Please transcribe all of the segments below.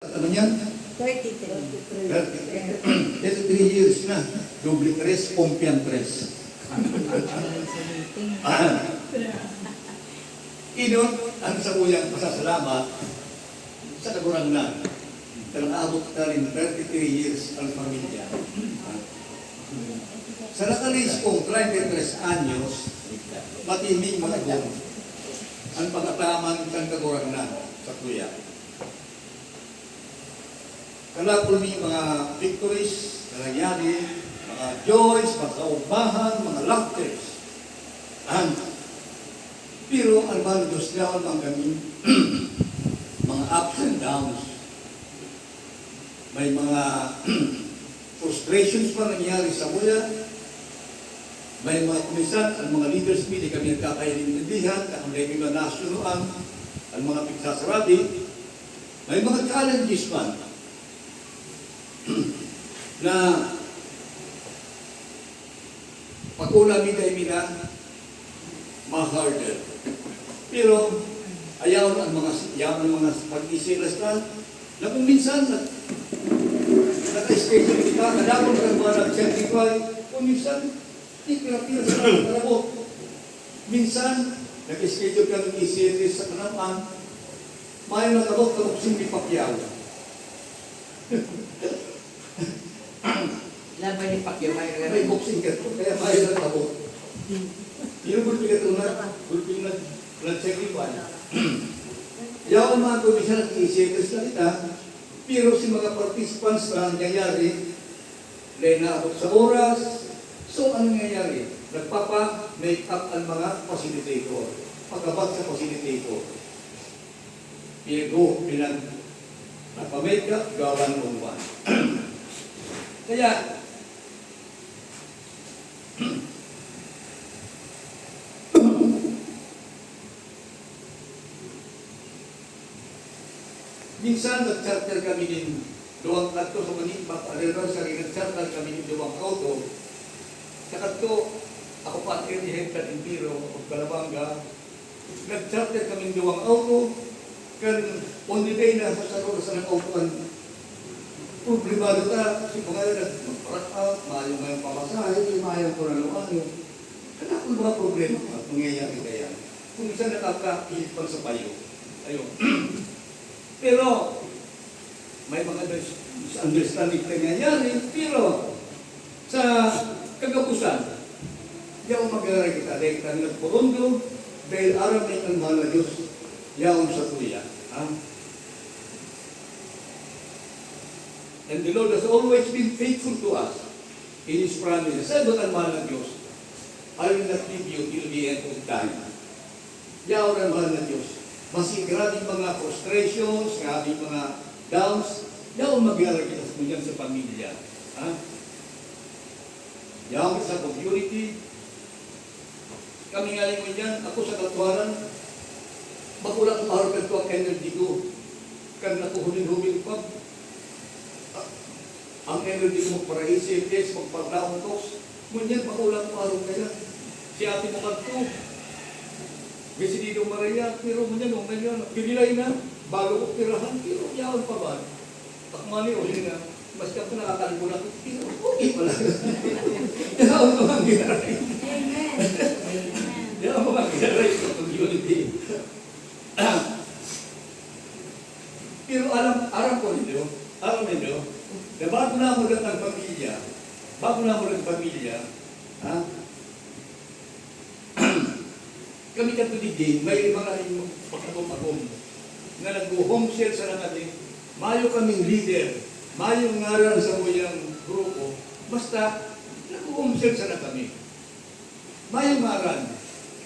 Ano yan? 33. 33 years na. Doble tres, pompian tres. Inon, ang sa uyang pasasalamat sa kagurang na. Talang abot ka rin 33 years ang pamilya. Sa nakalis kong 33 anyos, matiming mga doon ang pagkataman ng kagurang na sa kuya. Kalapol ni mga victories na nangyari, mga joys, mga kaugbahan, mga laughters. Pero ang mahal Diyos niya ang kami mga ups and downs. May mga frustrations pa nangyari sa buya. May mga kumisan, ang mga leaders hindi kami nagkakaintindihan, ang may mga nasyunuan, ang mga pigsasarabi. May mga challenges man na pag-una mida ma-harder. Pero ayaw ang mga pag-isilas na kung minsan naka-schedule kita, kadapon ka mga nag-certify, kung minsan di pira-pira sa trabaho. Minsan nag-schedule ka ng isilis sa kanapan, may nakalok simbi Pacquiao. Laban ni Pacquiao, May boxing ka to, kaya may nakalok. Yung gulpi ka ito na, gulpi na nag-certify. Yaw ang mga komisyon at isilis na kita, pero si mga participants na nangyayari, dahil naabot sa oras, so ano nangyayari? Nagpapa-make up ang mga facilitator. Pagkabat sa facilitator. Nagpa-make up, gawan mong one. Kaya, minsan nag-charter kami din duwang kanto sa Manimba, alero sa nag-charter kami din duwang auto. Sa kanto, ako pa ang head ka ng Piro, o Calabanga, nag-charter kami duwang auto, kan on the day na sa sarong sa nag-autoan, problemado ta, si mga nag-parak out, mayong ngayong pamasahe, mayong kuraluan yun. Kaya kung mga problema at nangyayari kaya, kung isa nakaka-ihipang sa payo, ayun. Pero, may mga misunderstanding na nangyayari, pero sa kagapusan, yaw mag-aaral kita, dahil kami nagpurundo, dahil aramay ang mahal na Diyos, yaw sa tuya. And the Lord has always been faithful to us in His promises. Sabi ang mahal na Diyos, I will not leave you till the end of time. Yaw ang mahal na Diyos. Masih grabing mga frustrations, grabing mga downs, yaw mag-aaral mo dyan sa pamilya. Yaw sa community. Kami ngayon mo dyan, ako sa katuwaran, magulang maharapin ko ang energy ko. Kan nakuhuling-huling pa. Ang energy ko magparaisip, yes, magpagdaong tos. Ngunyan, magulang maharap kaya. Si ate mo kanto, Besidido Maria, pero mo niya nung ngayon, pinilay na, bago ko pirahan, pero yaon pa ba? Takmani o yun na, mas ka po nakakalimunan ko, pero okay pala. Yaon pa bang ginaray? Amen. Yaon pa bang ginaray sa community? Pero alam ko ninyo, na bago na mo lang ang pamilya, kami katuligin, may mga pagkagom-agom na nag-home share sa natin. Mayo kaming leader, mayo ngaran sa muyang grupo, basta nag-home share sa na kami. Mayo ngaran.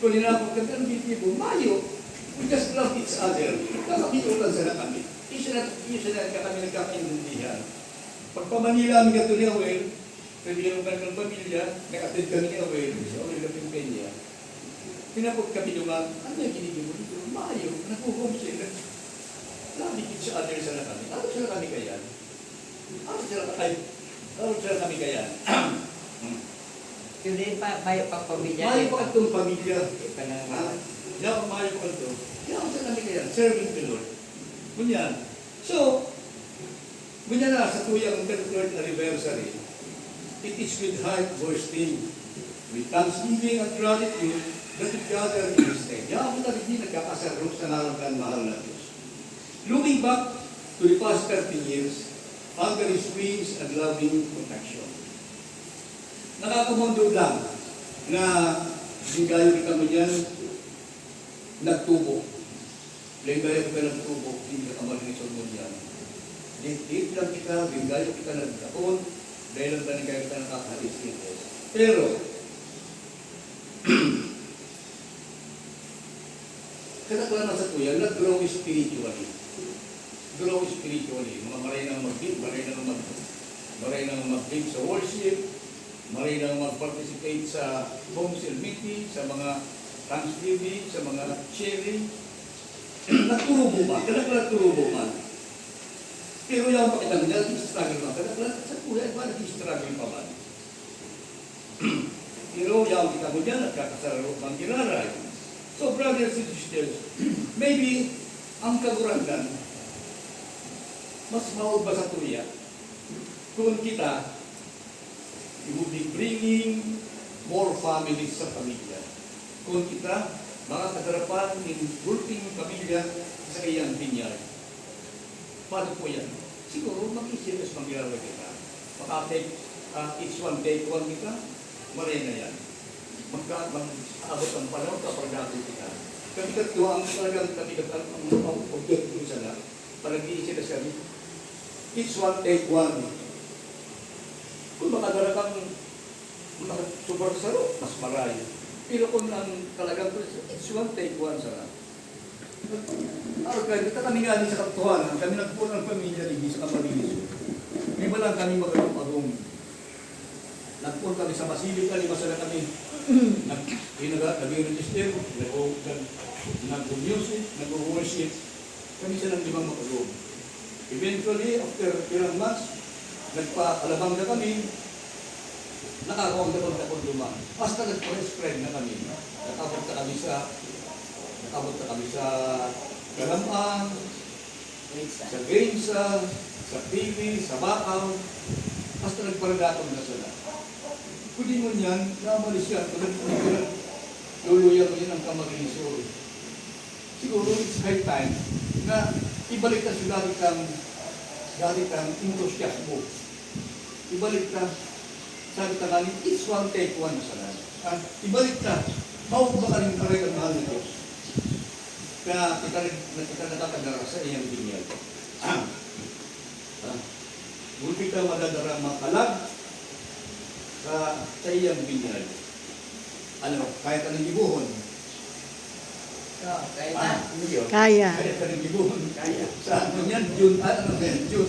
Kung ninapag kami ang bitibo, mayo, we just love each other. Kakabitulan sa na kami. Isa na kami nagkakaintindihan. Pag pa-Manila kami katuloy awel, kaibigan ng pamilya, nag-attend kami ni awel, sa awel na Pimpenya. Pinapot kami naman, ano yung kinigin mo dito? Maayo, nag-home sila. Nakikit sa other sa na kami. Ano sila kami kaya? Ano sila kami kaya? Yun din pa, mayo pang pamilya. Maayo pa itong pamilya. Maayo pa ito. Kaya ano sila kami kaya? Serving the Lord. Kunyan. So, Ngunyan na sa tuyang 33rd anniversary, it is with heart bursting, with thanksgiving and gratitude that we gather in His name. Yaman na hindi nagkakasarap sa nararamdaman mahal na Diyos. Looking back to the past 30 years, under His wings and loving protection. Nakakamundo lang na binggayo kita mo dyan, nagtubo. Binggayo kita nagtubo, hindi ka kamalinisod mo dyan. Dito lang kita, binggayo kita nagtapon, dahil lang binggayo kita nakakalis. Pero, katakulan sa kuya, nag-grow spiritually. Grow spiritually. Mga maray nang mag-big, maray nang mag-big sa worship, maray nang mag-participate sa home cell meeting, sa mga Thanksgiving, sa mga sharing. Nagturubo ba? Katakulan turubo man. Pero yung pakitang niya, nag-struggle ba? Katakulan sa kuya, ba nag-struggle pa man? Pero yung kita mo dyan, nagkakasarap ng ginaray. So, brothers and sisters, maybe ang kagurangan, mas maod ba sa tuya kung kita, we will be bringing more families sa pamilya. Kung kita, mga kagarapan ng bulking pamilya sa iyang binyag. Paano po yan? Siguro, mag-isirious mangyari kita. Maka-take, each one take one kita, maray na yan. Mag-abot ang panahon kapag natin kita. Kami katluwa ang talagang kami ang objective sa lahat. Palagi sila sabi, each one take one. Kung makadara kang super saro, mas marayo. Pero kung ang talagang each one take one sa lahat. Okay, kita kami nga sa katotohanan, kami nagpunan ng pamilya ni sa Camarines. May ba lang kami magagong nagpun kami sa Basilica, lima sila kami nag-register, nag-music, nag-worship. Kami silang limang makagong. Eventually, after ilang months, nagpa-alabang na kami, nakakawag na kong luma. Basta nag-spread na kami. Nakabot na kami sa Galamang, sa Gainsa, sa TV, sa Bakaw. Basta nagparadaton na sila. Pwede mo niyan, namalis yan, luluyan mo yan ang Camarines. Siguro it's high time na ibalik ka sa dati kang enthusiasmo. Ibalik ka, sabi ka namin, each one take one sa lahat. Ibalik ka, maupo ka rin pareho ang mahal na Diyos. Kaya kita nakakadara sa iyang binyag. Muli ka madadara mga kalag sa iyang binyag. Ano, kahit anong gibuhon. Kaya. Kahit anong gibuhon. Sa ano yan, June,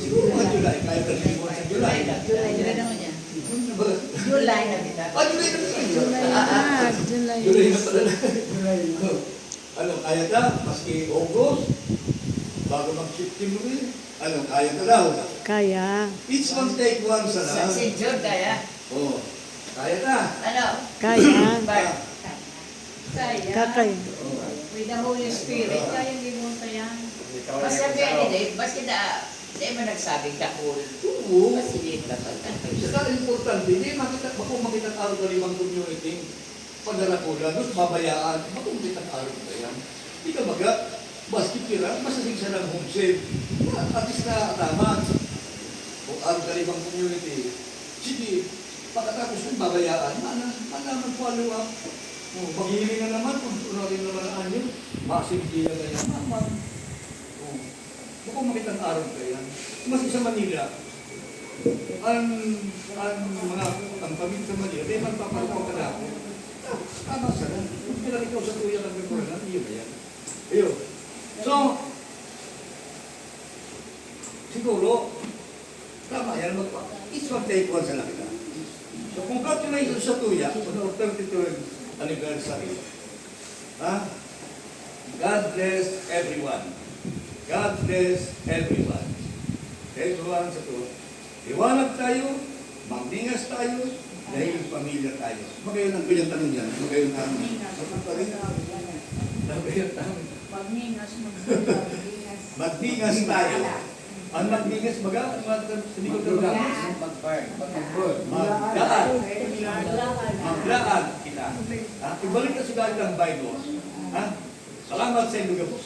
siguro mga July, kahit anong gibuhon sa July. July naman yan. July na. July na pala. July. July na pala. Ano, kaya ka, maski August, bago mag-September, ano, kaya ka daw. Kaya. Each one take one sa Sa lahat. si June kaya. Oo. Kaya ka. Ano? Kaya. Kaya. Kakay. With the Holy Spirit, kaya hindi mo yan. Basta pwede din, basta di mo nagsabing dakul. Oo. Masilit na pag Saka importante, hindi makita tao ng limang community, pagdarakulan, doon babayaan, makita tao ba yan? Hindi ka maga, basket kira, masasing siya ng home sale. At least na tama. Kung araw ka limang community, sige, pagkatapos ng babayaan, naman follow up. Maghihiling na naman, kung rin naman ang anyo, masigil na yan naman. Kung makita ang araw ka yan, mas sa Manila, ang pamilya sa Manila, may magpapalapang ka na ako. Tama sa lang. Kung kailan ikaw sa tuya ng Gaguranan, iyo ba yan? Iyo. So, siguro, tama yan, each one take one sa nakita. So, congratulations sa tuya, on our 33rd anniversary. God bless everyone. God bless everyone. Everyone sa tuwa. Iwanag tayo, magningas tayo, dahil pamilya tayo. Magayon ang bilang tanong yan. Magayon ang magningas tayo. Ang magbigas baga, ang mga sinikot ng Maglaan. maglaan. Maglaan kita. Ha? Ibalik na sugat ng Bible. Ha? Salamat sa inyo, Gabos.